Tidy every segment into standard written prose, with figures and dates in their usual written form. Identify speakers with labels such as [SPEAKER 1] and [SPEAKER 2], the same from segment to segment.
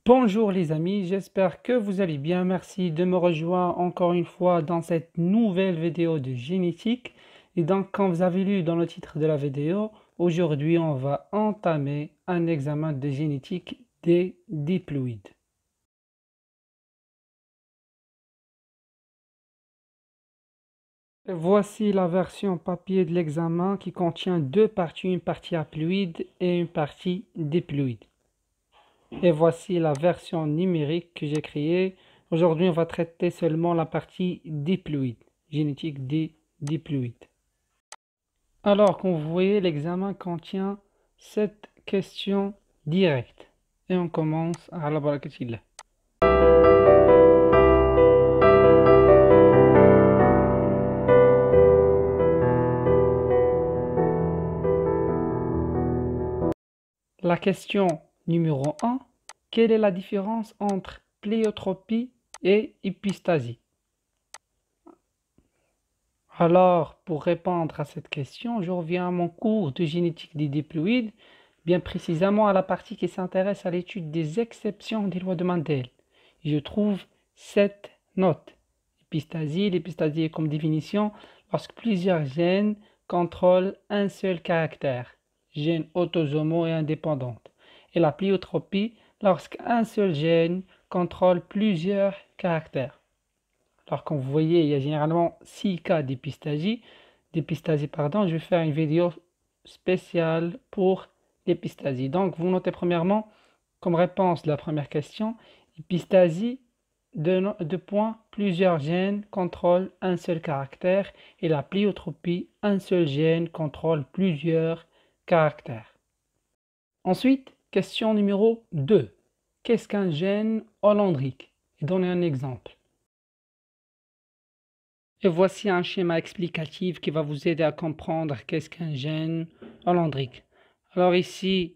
[SPEAKER 1] Bonjour les amis, j'espère que vous allez bien. Merci de me rejoindre encore une fois dans cette nouvelle vidéo de génétique. Et donc, comme vous avez lu dans le titre de la vidéo, aujourd'hui on va entamer un examen de génétique des diploïdes. Voici la version papier de l'examen qui contient deux parties, une partie haploïde et une partie diploïde. Et voici la version numérique que j'ai créée. Aujourd'hui, on va traiter seulement la partie diploïde, génétique des diploïdes. Alors, comme vous voyez, l'examen contient 7 questions directes. Et on commence à la barakatillah. La question numéro 1. Quelle est la différence entre pléiotropie et épistasie? Alors, pour répondre à cette question, je reviens à mon cours de génétique des diploïdes, bien précisément à la partie qui s'intéresse à l'étude des exceptions des lois de Mendel. Et je trouve 7 notes. L'épistasie est comme définition lorsque plusieurs gènes contrôlent un seul caractère, gène autosomo et indépendante. Et la pléiotropie, lorsqu'un seul gène contrôle plusieurs caractères. Alors, comme vous voyez, il y a généralement 6 cas d'épistasie. Je vais faire une vidéo spéciale pour l'épistasie. Donc, vous notez premièrement, comme réponse de la première question, épistasie, deux points, plusieurs gènes contrôlent un seul caractère, et la pléiotropie, un seul gène contrôle plusieurs caractères. Ensuite, question numéro 2. Qu'est-ce qu'un gène hollandrique? Et donnez un exemple. Et voici un schéma explicatif qui va vous aider à comprendre qu'est-ce qu'un gène hollandrique. Alors ici,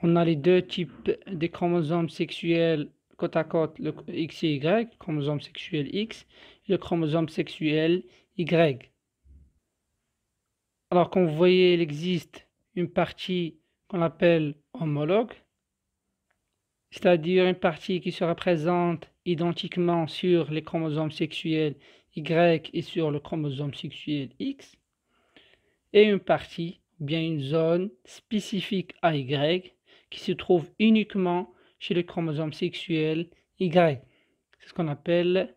[SPEAKER 1] on a les deux types des chromosomes sexuels côte à côte, le X et Y, chromosome sexuel X, et le chromosome sexuel Y. Alors comme vous voyez, il existe une partie qu'on appelle homologue, c'est-à-dire une partie qui se représente identiquement sur les chromosomes sexuels Y et sur le chromosome sexuel X, et une partie, bien une zone spécifique à Y, qui se trouve uniquement chez le chromosome sexuel Y. C'est ce qu'on appelle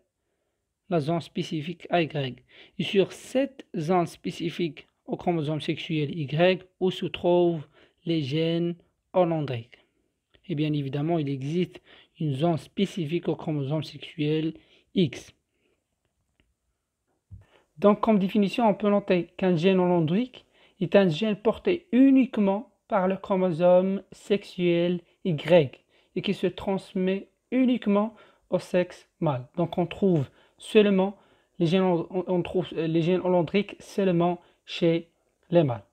[SPEAKER 1] la zone spécifique à Y. Et sur cette zone spécifique au chromosome sexuel Y, où se trouvent les gènes hollandriques. Et bien évidemment, il existe une zone spécifique au chromosome sexuel X. Donc, comme définition, on peut noter qu'un gène hollandrique est un gène porté uniquement par le chromosome sexuel Y et qui se transmet uniquement au sexe mâle. Donc, on trouve les gènes hollandriques seulement chez les mâles.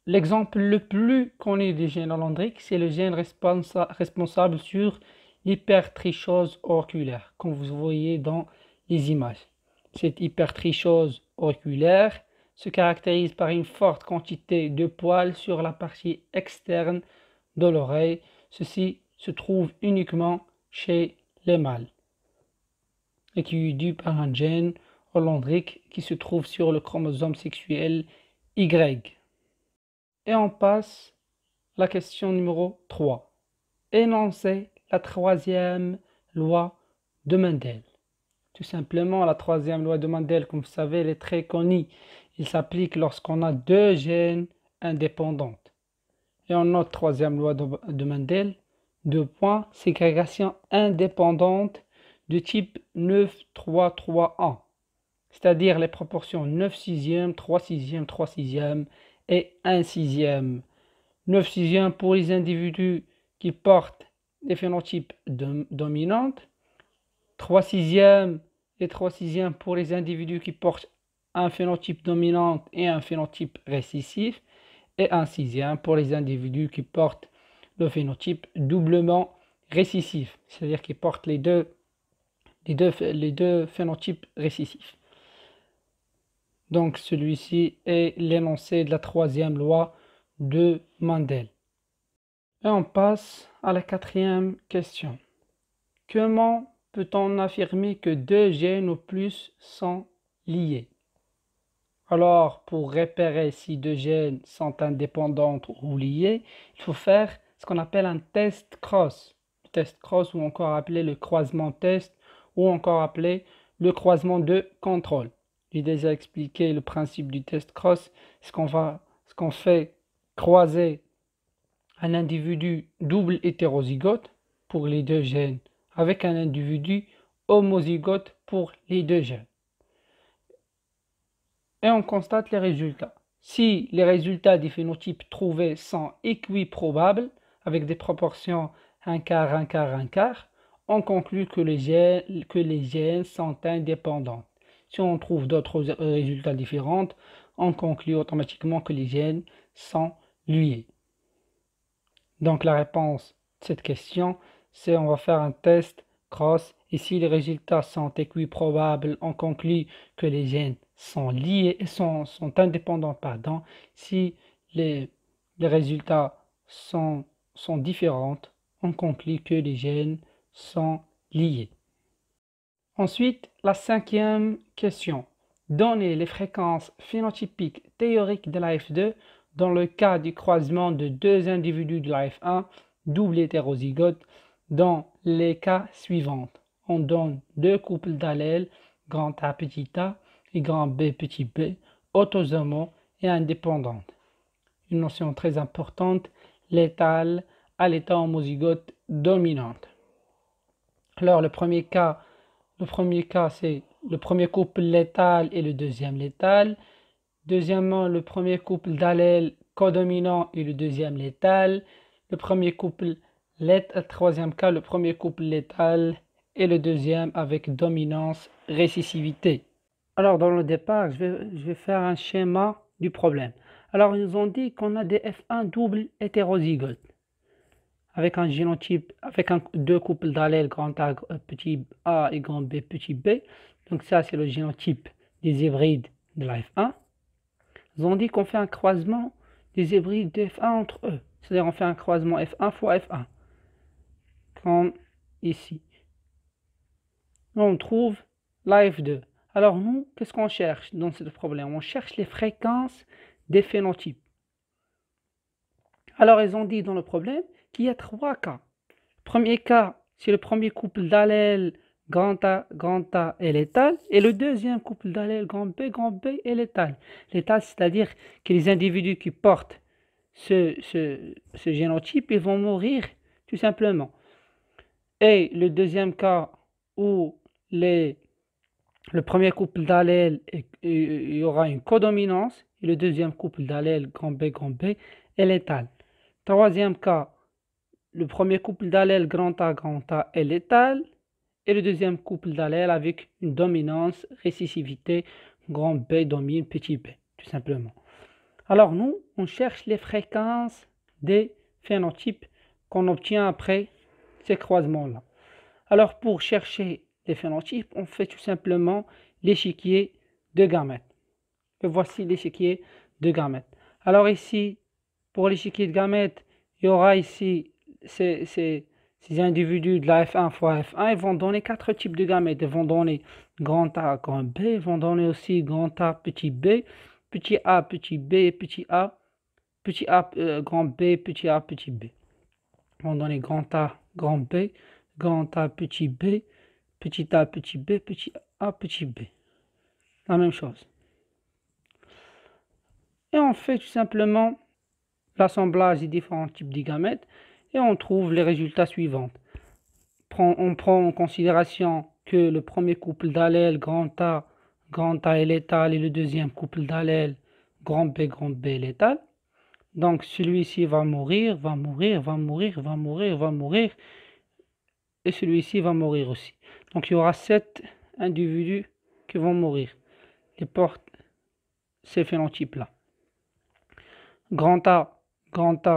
[SPEAKER 1] L'exemple le plus connu des gènes hollandriques, c'est le gène responsable sur l'hypertrichose auriculaire, comme vous voyez dans les images. Cette hypertrichose auriculaire se caractérise par une forte quantité de poils sur la partie externe de l'oreille. Ceci se trouve uniquement chez les mâles et qui est dû par un gène hollandrique qui se trouve sur le chromosome sexuel Y. Et on passe à la question numéro 3. Énoncer la troisième loi de Mendel. Tout simplement, la troisième loi de Mendel, comme vous savez, elle est très connue. Il s'applique lorsqu'on a deux gènes indépendants. Et on note troisième loi de Mendel, 2 points, ségrégation indépendante de type 9-3-3-1. C'est-à-dire les proportions 9 sixièmes, 3 sixièmes, 3 sixièmes et 1 sixième. 9 sixièmes pour les individus qui portent des phénotypes dominants, 3 sixièmes et 3 sixièmes pour les individus qui portent un phénotype dominant et un phénotype récessif, et 1 sixième pour les individus qui portent le phénotype doublement récessif, c'est-à-dire qui portent les deux phénotypes récessifs. Donc celui-ci est l'énoncé de la troisième loi de Mendel. Et on passe à la quatrième question. Comment peut-on affirmer que deux gènes ou plus sont liés? Alors, pour repérer si deux gènes sont indépendants ou liés, il faut faire ce qu'on appelle un test cross. Le test cross, ou encore appelé le croisement test, ou encore appelé le croisement de contrôle. J'ai déjà expliqué le principe du test cross. Ce qu'on fait croiser un individu double hétérozygote pour les deux gènes avec un individu homozygote pour les deux gènes. Et on constate les résultats. Si les résultats des phénotypes trouvés sont équiprobables, avec des proportions 1 quart, 1 quart, 1 quart, on conclut que les gènes sont indépendants. Si on trouve d'autres résultats différents, on conclut automatiquement que les gènes sont liés. Donc la réponse de cette question, c'est on va faire un test cross. Et si les résultats sont équiprobables, on conclut que les gènes sont liés, sont indépendants, pardon. Si les résultats sont différents, on conclut que les gènes sont liés. Ensuite, la cinquième question. Donnez les fréquences phénotypiques théoriques de la F2 dans le cas du croisement de deux individus de la F1 double hétérozygote dans les cas suivants. On donne deux couples d'allèles, grand A petit a et grand B petit b, autosomaux et indépendantes. Une notion très importante, létale à l'état homozygote dominante. Alors le premier cas, c'est le premier couple létal et le deuxième létal. Deuxièmement, le premier couple d'allèles codominant et le deuxième létal. Le premier couple troisième cas, le premier couple létal et le deuxième avec dominance récessivité. Alors dans le départ, je vais faire un schéma du problème. Alors ils nous ont dit qu'on a des F1 double hétérozygotes avec un génotype, avec deux couples d'allèles grand A petit a et grand B petit b. Donc ça c'est le génotype des hybrides de la F1. Ils ont dit qu'on fait un croisement des hybrides de F1 entre eux. C'est-à-dire on fait un croisement F1 fois F1. Comme ici. On trouve la F2. Alors nous, qu'est-ce qu'on cherche dans ce problème? On cherche les fréquences des phénotypes. Alors ils ont dit dans le problème qu'il y a trois cas. Le premier cas, c'est le premier couple d'allèles grand A est létal, et le deuxième couple d'allèles grand B est létal. Létal, c'est-à-dire que les individus qui portent ce génotype, ils vont mourir tout simplement. Et le deuxième cas où le premier couple d'allèles, il y aura une codominance, et le deuxième couple d'allèles grand B est létal. Troisième cas, le premier couple d'allèles grand A est létal, et le deuxième couple d'allèles avec une dominance, récessivité, grand B domine petit b, tout simplement. Alors nous, on cherche les fréquences des phénotypes qu'on obtient après ces croisements-là. Alors pour chercher les phénotypes, on fait tout simplement l'échiquier de gamètes. Et voici l'échiquier de gamètes. Alors ici, pour l'échiquier de gamètes, il y aura ici ces individus de la F1 fois F1, ils vont donner quatre types de gamètes. Ils vont donner grand A, grand B, ils vont donner aussi grand A, petit b, petit a, petit b, petit a, grand B, petit a, petit b. Ils vont donner grand A, grand B, grand A, petit b, petit a, petit b, petit a, petit b. La même chose. Et on fait tout simplement l'assemblage des différents types de gamètes et on trouve les résultats suivants. On prend en considération que le premier couple d'allèles grand A est létal et le deuxième couple d'allèles grand B est létal. Donc celui-ci va mourir, et celui-ci va mourir aussi. Donc il y aura 7 individus qui vont mourir. Ils portent ces phénotypes-là. Grand A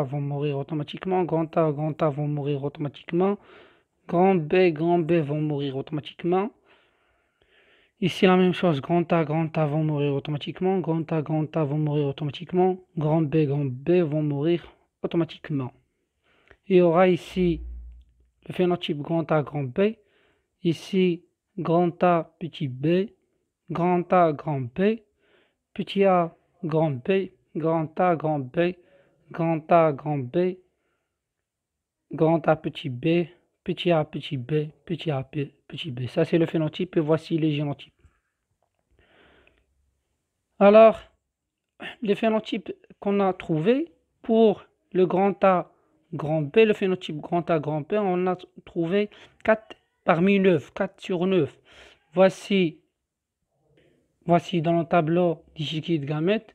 [SPEAKER 1] vont mourir automatiquement, grand A vont mourir automatiquement, grand B vont mourir automatiquement. Ici la même chose, grand A vont mourir automatiquement, grand A vont mourir automatiquement, grand B vont mourir automatiquement. Il y aura ici le phénotype grand A, grand B. Ici, grand A, petit b, grand A, grand B, petit a, grand B, grand A, grand B, grand A, grand B, grand A, petit b, petit a, petit b, petit a, petit b. Ça, c'est le phénotype et voici les génotypes. Alors, les phénotypes qu'on a trouvés pour le grand A, grand B, le phénotype grand A, grand B, on a trouvé 4 parmi 9, 4 sur 9. Voici dans le tableau d'échiquier de gamètes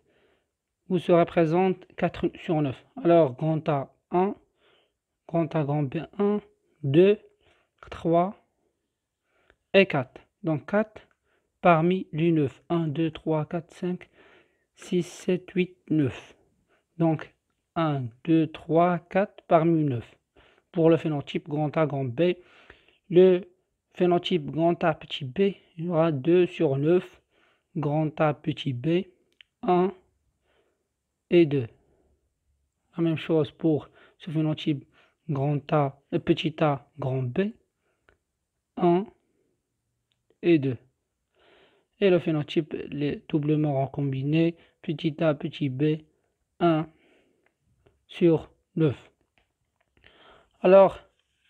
[SPEAKER 1] où se représente 4 sur 9. Alors, grand A 1, grand A, grand B 1, 2, 3 et 4. Donc 4 parmi les 9. 1, 2, 3, 4, 5, 6, 7, 8, 9. Donc 1, 2, 3, 4 parmi 9. Pour le phénotype grand A, grand B, le phénotype grand A, petit b, il y aura 2 sur 9. Grand A, petit b, 1 et 2. La même chose pour ce phénotype grand A, petit a, grand B, 1 et 2. Et le phénotype, les doublements recombinés, petit a, petit b, 1 sur 9. Alors,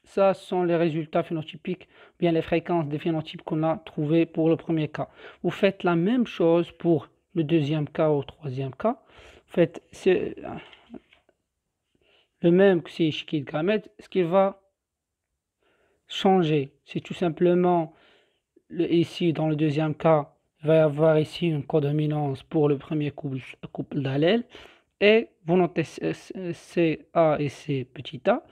[SPEAKER 1] ça sont les résultats phénotypiques, bien les fréquences des phénotypes qu'on a trouvés pour le premier cas. Vous faites la même chose pour le deuxième cas ou troisième cas. Vous faites le même que ces échiquiers de gamètes. Ce qui va changer, c'est tout simplement ici dans le deuxième cas, il va y avoir ici une codominance pour le premier couple d'allèles et vous notez CA et C petit a.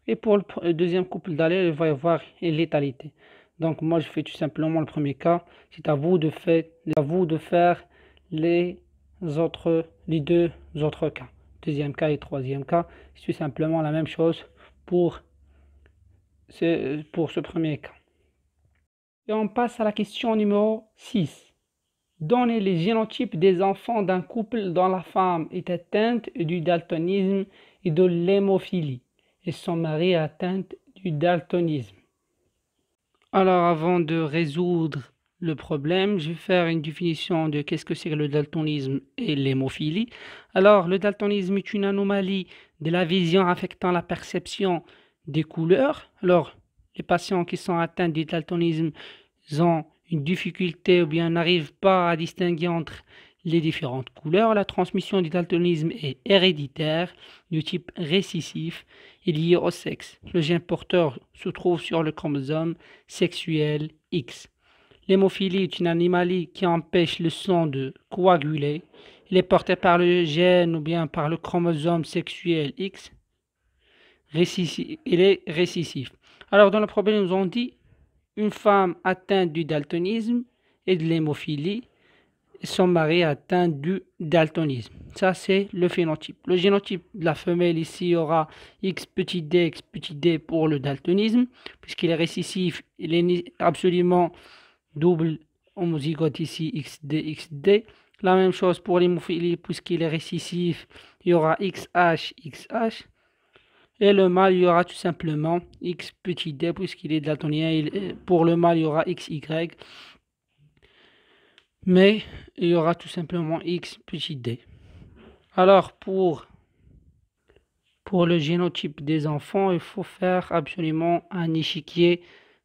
[SPEAKER 1] Et pour le deuxième couple d'allèles, il va y avoir une létalité. Donc moi je fais tout simplement le premier cas. C'est à vous de faire les deux autres cas. Deuxième cas et troisième cas, c'est tout simplement la même chose pour ce premier cas. Et on passe à la question numéro 6. Donnez les génotypes des enfants d'un couple dont la femme est atteinte du daltonisme et de l'hémophilie et son mari est atteinte du daltonisme. Alors avant de résoudre le problème, je vais faire une définition de qu'est-ce que c'est que le daltonisme et l'hémophilie. Alors le daltonisme est une anomalie de la vision affectant la perception des couleurs. Alors les patients qui sont atteints du daltonisme ont une difficulté ou bien n'arrivent pas à distinguer entre les différentes couleurs. La transmission du daltonisme est héréditaire, de type récessif et liée au sexe. Le gène porteur se trouve sur le chromosome sexuel X. L'hémophilie est une anomalie qui empêche le sang de coaguler. Il est porté par le gène ou bien par le chromosome sexuel X. Il est récessif. Alors dans le problème, nous avons dit une femme atteinte du daltonisme et de l'hémophilie, son mari atteint du daltonisme. Ça, c'est le phénotype. Le génotype de la femelle ici aura X petit d pour le daltonisme, puisqu'il est récessif, il est absolument double homozygote ici, XD. La même chose pour l'hémophilie, puisqu'il est récessif, il y aura XH. Et le mâle, il y aura tout simplement X petit d, puisqu'il est daltonien. Pour le mâle, il y aura XY. Mais il y aura tout simplement X petit d. Alors, pour le génotype des enfants, il faut faire absolument un échiquier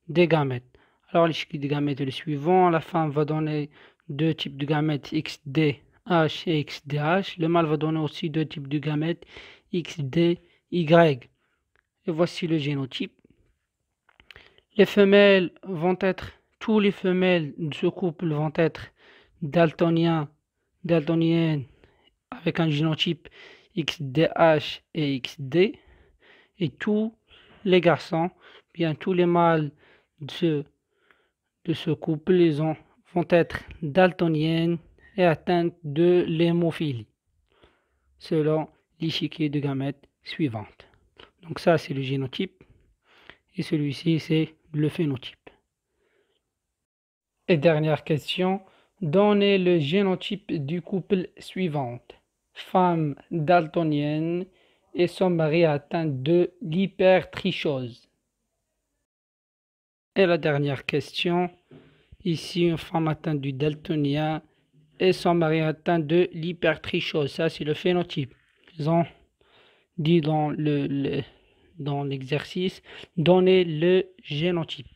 [SPEAKER 1] des gamètes. Alors, l'échiquier des gamètes est le suivant. La femme va donner deux types de gamètes XDH et XDH. Le mâle va donner aussi deux types de gamètes XDY. Et voici le génotype. Tous les femelles de ce couple vont être daltoniennes avec un génotype XDH et XD. Et tous les garçons, bien tous les mâles de ce couple, vont être daltoniennes et atteintes de l'hémophilie, selon l'échiquier de gamètes suivante. Donc ça, c'est le génotype. Et celui-ci, c'est le phénotype. Et dernière question. Donnez le génotype du couple suivant. Femme daltonienne et son mari est atteint de l'hypertrichose. Et la dernière question, ici une femme atteinte du daltonien et son mari atteint de l'hypertrichose. Ça, c'est le phénotype. Ils ont dit dans l'exercice, donner le génotype.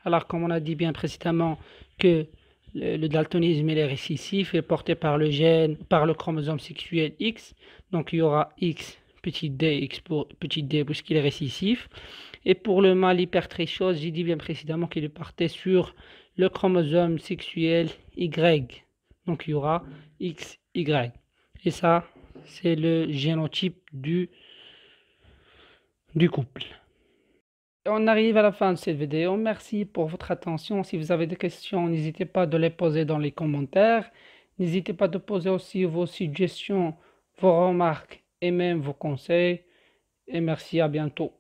[SPEAKER 1] Alors, comme on a dit bien précédemment que le daltonisme est récessif est porté par le gène, par le chromosome sexuel X. Donc, il y aura X, petit d, X pour petit d, puisqu'il est récessif. Et pour le mâle hypertrichose, j'ai dit bien précédemment qu'il est porté sur le chromosome sexuel Y. Donc, il y aura XY. Et ça, c'est le génotype du couple. On arrive à la fin de cette vidéo. Merci pour votre attention. Si vous avez des questions, n'hésitez pas de les poser dans les commentaires. N'hésitez pas de poser aussi vos suggestions, vos remarques et même vos conseils. Et merci, à bientôt.